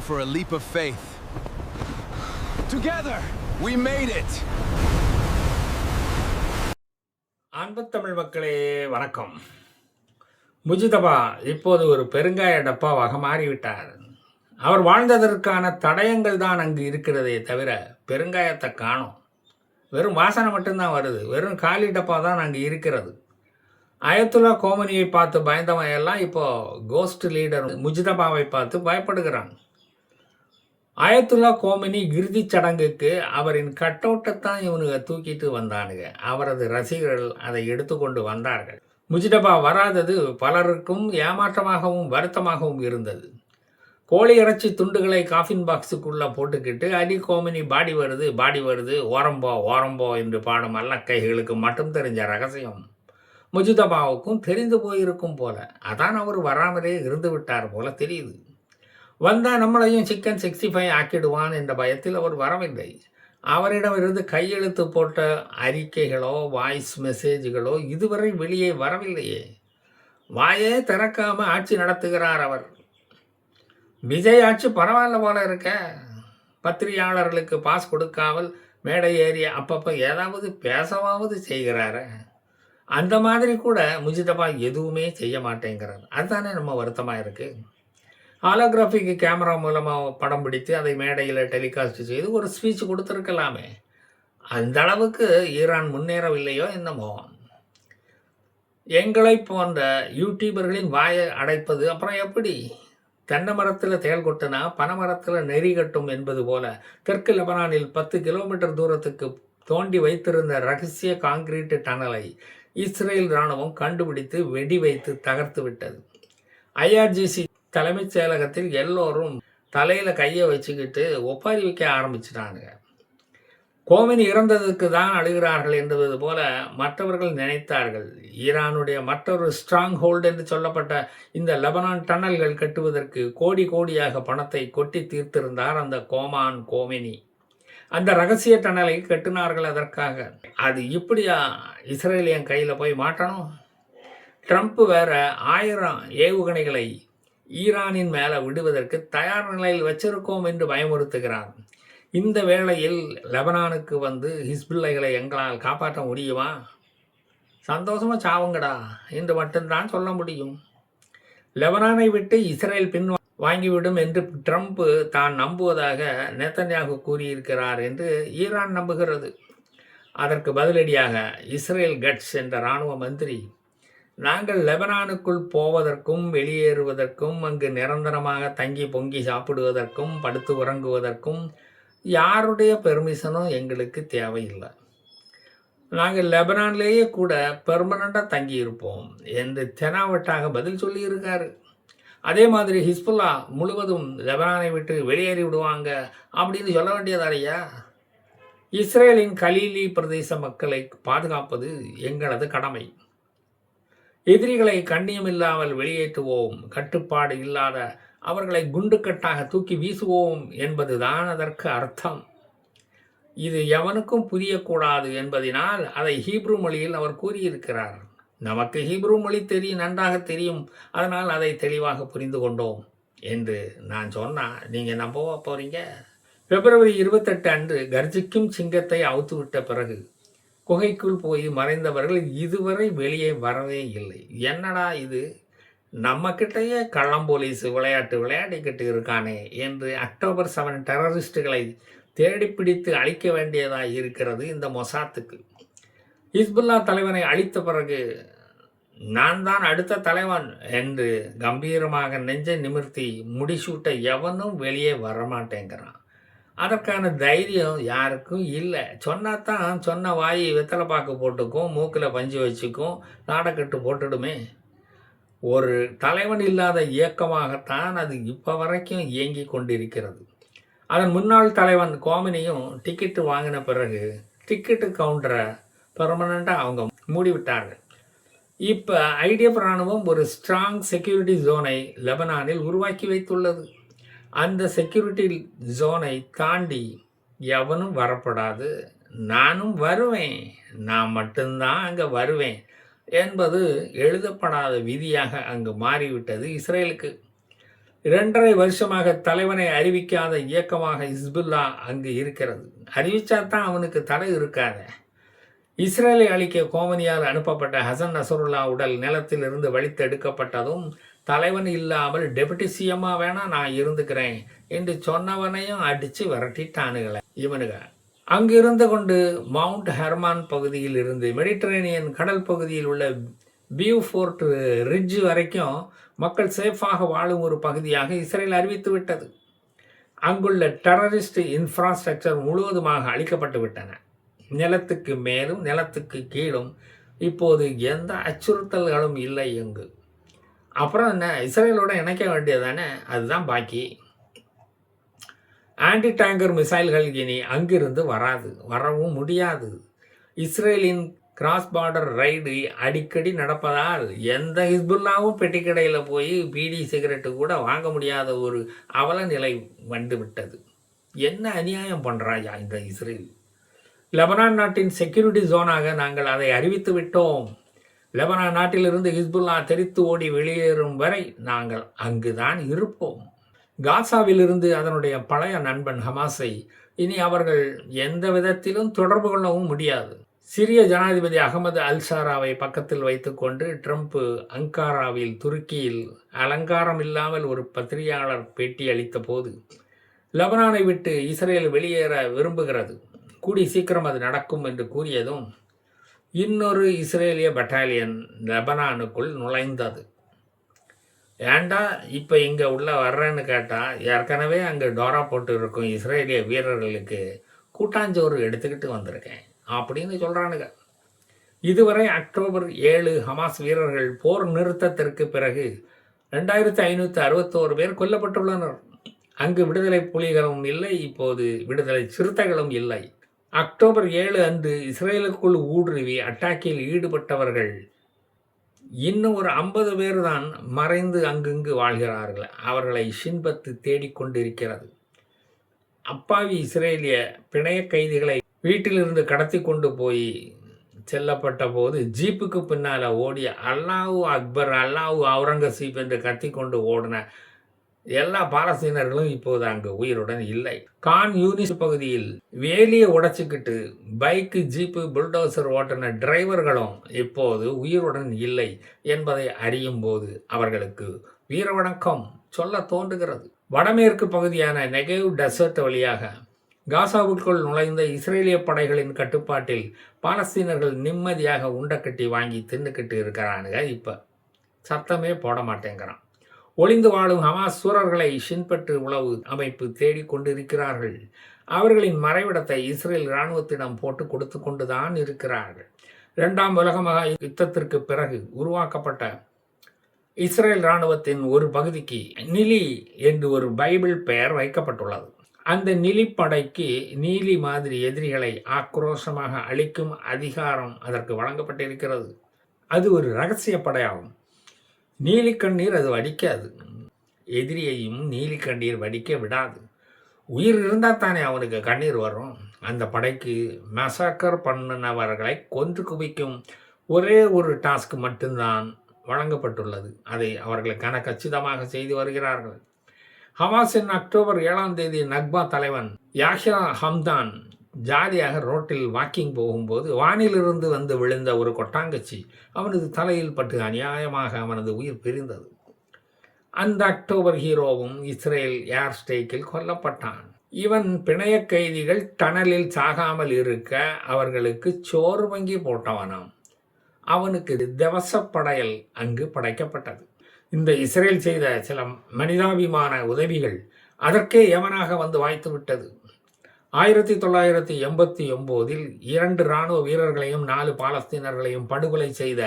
for a leap of faith. Together, we made it! அன்பு தமிழ் மக்களே வணக்கம். முஜிதபா இப்போது ஒரு பெருங்காய டப்பாவாக மாறிவிட்டார். அவர் வாழ்ந்ததற்கான தடயங்கள் தான் அங்கு இருக்கிறதே தவிர பெருங்காயத்தை காணோம். வெறும் வாசனை மட்டும்தான் வருது. வெறும் காலி டப்பா தான் அங்கு இருக்கிறது. அயத்துல்லா கோமனியை பார்த்து பயந்தவன் எல்லாம் இப்போ கோஸ்ட் லீடர் முஜிதபாவை பார்த்து பயப்படுகிறான். அயத்துல்லா கோமனி இறுதிச் சடங்குக்கு அவரின் கட்டவுட்டைத்தான் இவனுங்க தூக்கிட்டு வந்தானுங்க. அவரது ரசிகர்கள் அதை எடுத்துக்கொண்டு வந்தார்கள். முஜிதபா வராதது பலருக்கும் ஏமாற்றமாகவும் வருத்தமாகவும் இருந்தது. கோழி இறைச்சி துண்டுகளை காஃபின் பாக்ஸுக்குள்ளே போட்டுக்கிட்டு அடி கோமினி பாடி வருது ஓரம்போ என்று பாடும் அல்லக்கைகளுக்கு மட்டும் தெரிஞ்ச ரகசியம் முஜிதபாவுக்கும் தெரிந்து போயிருக்கும் போல. அதான் அவர் வராமலே இருந்து விட்டார் போல தெரியுது. வந்தால் நம்மளையும் சிக்கன் 65 ஆக்கிடுவான் என்ற பயத்தில் அவர் வரவில்லை. அவரிடமிருந்து கையெழுத்து போட்ட அறிக்கைகளோ வாய்ஸ் மெசேஜ்களோ இதுவரை வெளியே வரவில்லையே. வாயே திறக்காம ஆட்சி நடத்துகிறார் அவர். விஜய் ஆட்சி பரவாயில்ல போல இருக்க. பத்திரிகையாளர்களுக்கு பாஸ் கொடுக்காமல் மேடை ஏறி அப்பப்போ ஏதாவது பேசவாவது செய்கிறார. அந்த மாதிரி கூட முஜிதபா எதுவுமே செய்ய மாட்டேங்கிறார். அதுதானே நம்ம வருத்தமாக இருக்குது. ஹாலோகிராஃபிக் கேமரா மூலமாக படம் பிடித்து அதை மேடையில் டெலிகாஸ்ட் செய்து ஒரு ஸ்பீச் கொடுத்துருக்கலாமே. அந்த அளவுக்கு ஈரான் முன்னேறவில்லையோ என்னமோ. எங்களை போன்ற யூடியூபர்களின் வாயை அடைப்பது அப்புறம் எப்படி? தென்னை மரத்தில் தேல் கொட்டுனா பனை மரத்தில் நெறி கட்டும் என்பது போல தெற்கு லெபனானில் 10 கிலோமீட்டர் தூரத்துக்கு தோண்டி வைத்திருந்த ரகசிய காங்கிரீட் டனலை இஸ்ரேல் இராணுவம் கண்டுபிடித்து வெடி வைத்து தகர்த்து விட்டது. ஐஆர்ஜிசி தலைமைச் செயலகத்தில் எல்லோரும் தலையில் கையை வச்சுக்கிட்டு ஒப்பாரி வைக்க ஆரம்பிச்சிட்டானுங்க. கோமினி இறந்ததுக்கு தான் அழுகிறார்கள் என்பது போல மற்றவர்கள் நினைத்தார்கள். ஈரானுடைய மற்றொரு ஸ்ட்ராங் ஹோல்டு என்று சொல்லப்பட்ட இந்த லெபனான் டன்னல்கள் கட்டுவதற்கு கோடியாக பணத்தை கொட்டி தீர்த்திருந்தார் அந்த கோமினி. அந்த ரகசிய டனலை கட்டினார்கள் அதற்காக. அது இப்படியா இஸ்ரேலியன் கையில் போய் மாட்டணும்? ட்ரம்ப் வேற 1000 ஏவுகணைகளை ஈரானின் மேலே விடுவதற்கு தயார் நிலையில் வச்சிருக்கோம் என்று பயமுறுத்துகிறார். இந்த வேளையில் லெபனானுக்கு வந்து ஹிஸ்புல்லைகளை எங்களால் காப்பாற்ற முடியுமா? சந்தோஷமாக சாவுங்கடா என்று மட்டும்தான் சொல்ல முடியும். லெபனானை விட்டு இஸ்ரேல் பின் வாங்கிவிடும் என்று ட்ரம்ப் தான் நம்புவதாக நேத்தன்யாகு கூறியிருக்கிறார் என்று ஈரான் நம்புகிறது. அதற்கு பதிலடியாக இஸ்ரேல் கட்ஸ் என்ற இராணுவ மந்திரி, நாங்கள் லெபனானுக்குள் போவதற்கும் வெளியேறுவதற்கும் அங்கு நிரந்தரமாக தங்கி பொங்கி சாப்பிடுவதற்கும் படுத்து உறங்குவதற்கும் யாருடைய பெர்மிஷனும் எங்களுக்கு தேவையில்லை. நாங்கள் லெபனான்லேயே கூட பெர்மனண்ட்டாக தங்கியிருப்போம் என்று தெனாவட்டாக பதில் சொல்லியிருக்காரு. அதே மாதிரி ஹிஸ்புல்லா முழுவதும் லெபனானை விட்டு வெளியேறி விடுவாங்க அப்படின்னு சொல்ல வேண்டியதாலையா? இஸ்ரேலின் கலீலி பிரதேச மக்களை பாதுகாப்பது எங்களது கடமை. எதிரிகளை கண்ணியமில்லாமல் வெளியேற்றுவோம், கட்டுப்பாடு இல்லாத அவர்களை குண்டுக்கட்டாக தூக்கி வீசுவோம் என்பதுதான் அதற்கு அர்த்தம். இது எவனுக்கும் புரியக்கூடாது என்பதனால் அதை ஹீப்ரு மொழியில் அவர் கூறியிருக்கிறார். நமக்கு ஹீப்ரு மொழி நன்றாக தெரியும், அதனால் அதை தெளிவாக புரிந்து கொண்டோம் என்று நான் சொன்னால் நீங்கள் நம்பவா போகிறீங்க? பிப்ரவரி 28 அன்று கர்ஜிக்கும் சிங்கத்தை அவுத்து விட்ட பிறகு குகைக்குள் போய் மறைந்தவர்கள் இதுவரை வெளியே வரவே இல்லை. என்னடா இது, நம்மக்கிட்டையே கள்ளம் போலீஸ் விளையாடிக்கிட்டு இருக்கானே என்று அக்டோபர் 7 டெரரிஸ்டுகளை தேடிப்பிடித்து அழிக்க வேண்டியதாக இருக்கிறது இந்த மொசாத்துக்கு. ஹிஸ்புல்லா தலைவனை அழித்த பிறகு நான் தான் அடுத்த தலைவன் என்று கம்பீரமாக நெஞ்சை நிமிர்த்தி முடிசூட்ட எவனும் வெளியே வரமாட்டேங்கிறான். அதற்கான தைரியம் யாருக்கும் இல்லை. சொன்னாதான் சொன்ன வாய் வெத்தலை பாக்கு போட்டுக்கும், மூக்கில் பஞ்சு வச்சுக்கும், நாடக்கட்டு போட்டுடுமே. ஒரு தலைவன் இல்லாத இயக்கமாகத்தான் அது இப்போ வரைக்கும் இயங்கி கொண்டிருக்கிறது. அதன் முன்னாள் தலைவன் கோமினியும் டிக்கெட்டு வாங்கின பிறகு டிக்கெட்டு கவுண்டரை பெர்மனண்ட்டாக அவங்க மூடிவிட்டார்கள். இப்போ ஐடிஎஃப் இராணுவம் ஒரு ஸ்ட்ராங் செக்யூரிட்டி ஜோனை லெபனானில் உருவாக்கி வைத்துள்ளது. அந்த செக்யூரிட்டி ஜோனை தாண்டி எவனும் வரப்படாது. நானும் வருவேன், நான் மட்டும்தான் அங்கே வருவேன் என்பது எழுதப்படாத விதியாக அங்கு மாறிவிட்டது இஸ்ரேலுக்கு. 2½ வருஷமாக தலைவனை அறிவிக்காத இயக்கமாக ஹிஸ்புல்லா அங்கு இருக்கிறது. அறிவிச்சா தான் அவனுக்கு தலை இருக்காதே. இஸ்ரேலை அழிக்க கோமனியால் அனுப்பப்பட்ட ஹசன் நசருல்லா உடல் நிலத்தில் இருந்து வழித்தெடுக்கப்பட்டதும் தலைவன் இல்லாமல் டெபுட்டி சிஎம்மா வேணா நான் இருந்துக்கிறேன் என்று சொன்னவனையும் அடித்து விரட்டிட்டானுங்களே இவனுங்க. அங்கிருந்து கொண்டு மவுண்ட் ஹெர்மான் பகுதியில் இருந்து மெடிட்டரேனியன் கடல் பகுதியில் உள்ள பியூஃபோர்ட் ரிட்ஜ் வரைக்கும் மக்கள் சேஃபாக வாழும் ஒரு பகுதியாக இஸ்ரேல் அறிவித்து விட்டது. அங்குள்ள டெரரிஸ்ட் இன்ஃப்ராஸ்ட்ரக்சர் முழுவதுமாக அழிக்கப்பட்டு விட்டன. நிலத்துக்கு மேலும் நிலத்துக்கு கீழும் இப்போது எந்த அச்சுறுத்தல்களும் இல்லை எங்கு. அப்புறம் என்ன, இஸ்ரேலோட இணைக்க வேண்டியதானே, அதுதான் பாக்கி. ஆன்டி டேங்கர் மிசைல்கள் இனி அங்கிருந்து வராது, வரவும் முடியாது. இஸ்ரேலின் கிராஸ் பார்டர் ரைடு அடிக்கடி நடப்பதால் எந்த ஹிஸ்புல்லாவும் பெட்டிக்கடையில் போய் பீடி சிகரெட்டு கூட வாங்க முடியாத ஒரு அவல நிலை வந்துவிட்டது. என்ன அநியாயம் பண்ணுறாயா இந்த இஸ்ரேல். லெபனான் நாட்டின் செக்யூரிட்டி ஜோனாக நாங்கள் அதை அறிவித்து விட்டோம். லெபனான் நாட்டிலிருந்து ஹிஸ்புல்லா தெரித்து ஓடி வெளியேறும் வரை நாங்கள் அங்குதான் இருப்போம். காசாவிலிருந்து அதனுடைய பழைய நண்பன் ஹமாஸை இனி அவர்கள் எந்த விதத்திலும் தொடர்பு கொள்ளவும் முடியாது. சிரிய ஜனாதிபதி அகமது அல்சாராவை பக்கத்தில் வைத்துக்கொண்டு ட்ரம்ப் அங்காராவில் துருக்கியில் அலங்காரம் இல்லாமல் ஒரு பத்திரிகையாளர் பேட்டி அளித்த போது லெபனானை விட்டு இஸ்ரேல் வெளியேற விரும்புகிறது, கூடி சீக்கிரம் அது நடக்கும் என்று கூறியதும் இன்னொரு இஸ்ரேலிய பட்டாலியன் லெபனானுக்குள் நுழைந்தது. ஏண்டா இப்போ இங்கே உள்ள வர்றேன்னு கேட்டால், ஏற்கனவே அங்கே டோரா போட்டு இருக்கும் இஸ்ரேலிய வீரர்களுக்கு கூட்டாஞ்சோறு எடுத்துக்கிட்டு வந்திருக்கேன் அப்படின்னு சொல்கிறானுங்க. இதுவரை அக்டோபர் 7 ஹமாஸ் வீரர்கள் போர் நிறுத்தத்திற்கு பிறகு 2561 பேர் கொல்லப்பட்டுள்ளனர். அங்கு விடுதலை புலிகளும் இல்லை, இப்போது விடுதலை சிறுத்தைகளும் இல்லை. அக்டோபர் 7 அன்று இஸ்ரேலுக்குள் ஊடுருவி அட்டாக்கில் ஈடுபட்டவர்கள் இன்னும் ஒரு 50 பேர் தான் மறைந்து அங்குங்கு வாழ்கிறார்கள். அவர்களை ஷின்பத்து தேடிக்கொண்டிருக்கிறது. அப்பாவி இஸ்ரேலிய பிணைய கைதிகளை வீட்டிலிருந்து கடத்தி கொண்டு போய் செல்லப்பட்ட போது ஜீப்புக்கு பின்னால் ஓடிய அல்லாஹு அக்பர், அல்லாஹு அவுரங்கசீப் என்று கத்தி கொண்டு ஓடின எல்லா பாலஸ்தீனர்களும் இப்போது அங்கு உயிருடன் இல்லை. கான் யூனிஸ் பகுதியில் வேலியை உடைச்சிக்கிட்டு பைக்கு, ஜீப்பு, புல்டோசர் ஓட்டின டிரைவர்களும் இப்போது உயிருடன் இல்லை என்பதை அறியும் போது அவர்களுக்கு வீரவணக்கம் சொல்ல தோன்றுகிறது. வடமேற்கு பகுதியான நெகேவ் டெசர்ட் வழியாக காசாவுக்குள் நுழைந்த இஸ்ரேலிய படைகளின் கட்டுப்பாட்டில் பாலஸ்தீனர்கள் நிம்மதியாக உண்டக்கட்டி வாங்கி தின்னுக்கிட்டு இருக்கிறானுங்க. இப்போ சத்தமே போட மாட்டேங்கிறான். ஒளிந்து வாழும் ஹமாஸ் சூரர்களை ஷின்பற்று உளவு அமைப்பு தேடிக்கொண்டிருக்கிறார்கள். அவர்களின் மறைவிடத்தை இஸ்ரேல் இராணுவத்திடம் போட்டு கொடுத்து கொண்டுதான் இருக்கிறார்கள். 2ஆம் உலக மகா யுத்தத்திற்கு பிறகு உருவாக்கப்பட்ட இஸ்ரேல் இராணுவத்தின் ஒரு பகுதிக்கு நிலி என்று ஒரு பைபிள் பெயர் வைக்கப்பட்டுள்ளது. அந்த நிலிப்படைக்கு நீலி மாதிரி எதிரிகளை ஆக்ரோஷமாக அழிக்கும் அதிகாரம் அதற்கு வழங்கப்பட்டிருக்கிறது. அது ஒரு இரகசிய படையாகும். நீலி கண்ணீர் அது வடிக்காது, எதிரியையும் நீலி கண்ணீர் வடிக்க விடாது. உயிர் இருந்தால் தானே அவனுக்கு கண்ணீர் வரும். அந்த படைக்கு மசாக்கர் பண்ணினவர்களை கொன்று குவிக்கும் ஒரே ஒரு டாஸ்க் மட்டும்தான் வழங்கப்பட்டுள்ளது. அதை அவர்கள் கச்சிதமாக செய்து வருகிறார்கள். ஹமாஸின் அக்டோபர் 7ஆம் தேதி நக்பா தலைவன் யாஹ்யா ஹம்தான் ஜாலியாக ரோட்டில் வாக்கிங் போகும்போது வானிலிருந்து வந்து விழுந்த ஒரு கொட்டாங்கச்சி அவனது தலையில் பட்டு அநியாயமாக அவனது உயிர் பிரிந்தது. அந்த அக்டோபர் ஹீரோவும் இஸ்ரேல் ஏர் ஸ்ட்ரைக்கில் கொல்லப்பட்டான். இவன் பிணைய கைதிகள் டனலில் சாகாமல் இருக்க அவர்களுக்கு சோறு வங்கி போட்டவனாம். அவனுக்கு திவசப்படையல் அங்கு படைக்கப்பட்டது. இந்த இஸ்ரேல் செய்த சில மனிதாபிமான உதவிகள் அதற்கே எவனாக வந்து வாய்த்து விட்டது. 1989 2 இராணுவ வீரர்களையும் 4 பாலஸ்தீனர்களையும் படுகொலை செய்த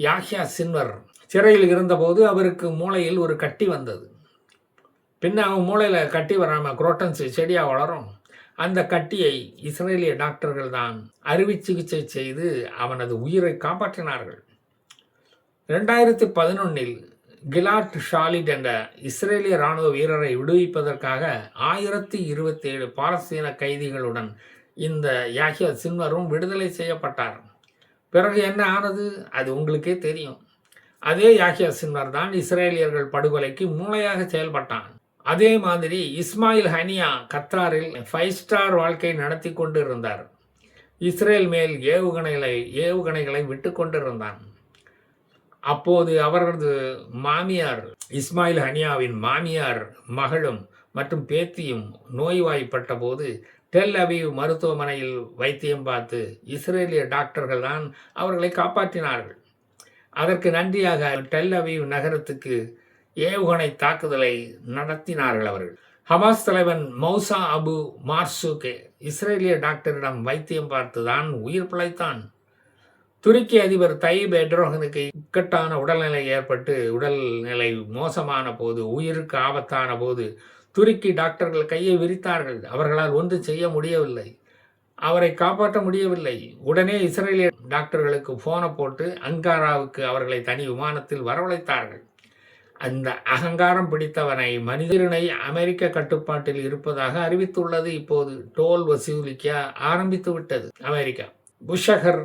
யாஹ்யா சின்வர் சிறையில் இருந்தபோது அவருக்கு மூளையில் ஒரு கட்டி வந்தது. பின்ன அவன் மூளையில் கட்டி வராமல் குரோட்டன்ஸ் செடியாக வளரும். அந்த கட்டியை இஸ்ரேலிய டாக்டர்கள் தான் அறுவை சிகிச்சை செய்து அவனது உயிரை காப்பாற்றினார்கள். 2011 கிலாட் ஷாலிட் என்ற இஸ்ரேலிய இராணுவ வீரரை விடுவிப்பதற்காக 1027 பாலஸ்தீன கைதிகளுடன் இந்த யாஹ்யா சின்வரும் விடுதலை செய்யப்பட்டார். பிறகு என்ன ஆனது அது உங்களுக்கே தெரியும். அதே யாஹ்யா சின்வர் தான் இஸ்ரேலியர்கள் படுகொலைக்கு மூளையாக செயல்பட்டான். அதே மாதிரி இஸ்மாயில் ஹனியா கத்தாரில் 5 ஸ்டார் வாழ்க்கை நடத்தி கொண்டு இருந்தார். இஸ்ரேல் மேல் ஏவுகணைகளை விட்டு கொண்டிருந்தான். அப்போது அவரது மாமியார், இஸ்மாயில் ஹனியாவின் மாமியார் மகளும் மற்றும் பேத்தியும் நோய்வாய்ப்பட்ட போது டெல் அவீவ் மருத்துவமனையில் வைத்தியம் பார்த்து இஸ்ரேலிய டாக்டர்கள் தான் அவர்களை காப்பாற்றினார்கள். அதற்கு நன்றியாக டெல் அவீவ் நகரத்துக்கு ஏவுகணை தாக்குதலை நடத்தினார்கள் அவர்கள். ஹமாஸ் தலைவன் மௌசா அபு மார்சூகே இஸ்ரேலிய டாக்டரிடம் வைத்தியம் பார்த்து தான் உயிர் பிழைத்தான். துருக்கி அதிபர் தையிப் எர்டோகனுக்கு இக்கட்டான உடல்நிலை ஏற்பட்டு உடல்நிலை மோசமான போது, உயிருக்கு ஆபத்தான போது துருக்கி டாக்டர்கள் கையை விரித்தார்கள். அவர்களால் ஒன்றும் செய்ய முடியவில்லை, அவரை காப்பாற்ற முடியவில்லை. உடனே இஸ்ரேலிய டாக்டர்களுக்கு போனை போட்டு அங்காராவுக்கு அவர்களை தனி விமானத்தில் வரவழைத்தார்கள். அந்த அகங்காரம் பிடித்தவனை மனிதனை அமெரிக்க கட்டுப்பாட்டில் இருப்பதாக அறிவித்துள்ளது. இப்போது டோல் வசூலிக்க ஆரம்பித்து விட்டது அமெரிக்கா. புஷகர்